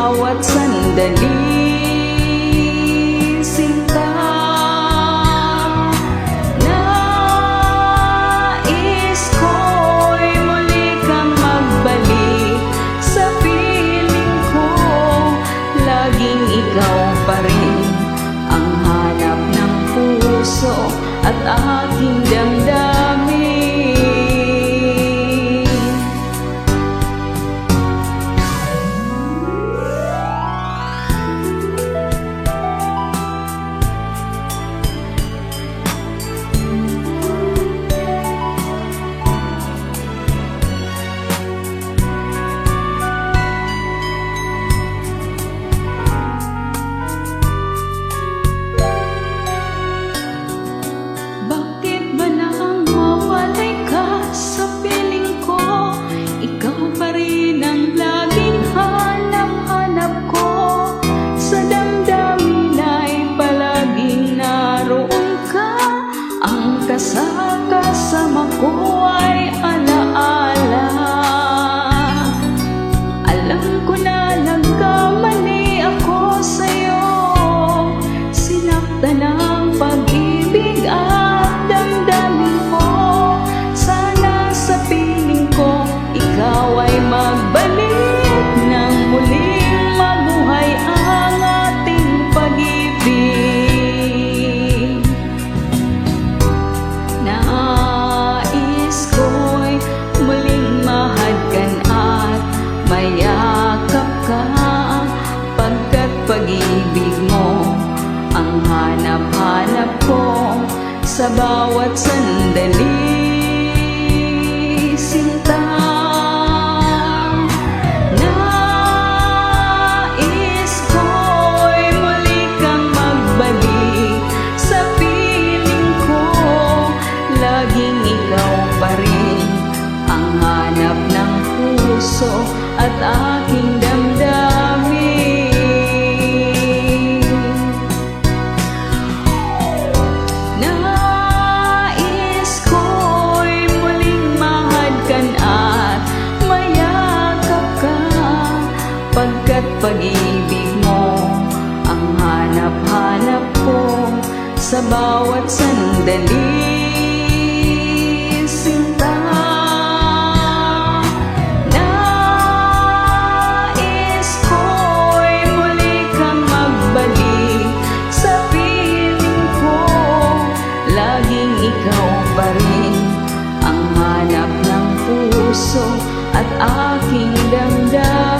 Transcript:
bawat sandali. Sinta, nais ko'y muli kang magbalik sa piling ko. Laging ikaw pa rin ang hanap ng puso at aking damdamin. Kasama ko ay alaala. Alam ko na nagkamali ako sa'yo. Sinaktan ang pag-ibig at damdamin ko. Sana sa piling ko ikaw ay magbalik nang muling mabuhay ang ating pag-ibig. Mayakap ka, pagkat pag-ibig mo ang hanap-hanap ko sa bawat sandali. Sinta, nais ko'y muli kang magbalik sa piling ko. Laging ikaw pa rin ang hanap ng puso at aking damdamin. Nais ko'y muling mahadkan at mayakap ka, pagkat pag-ibig mo ang hanap-hanap ko sa bawat sandali. Sinta, ikaw pa rin ang hanap ng puso at aking damdamin.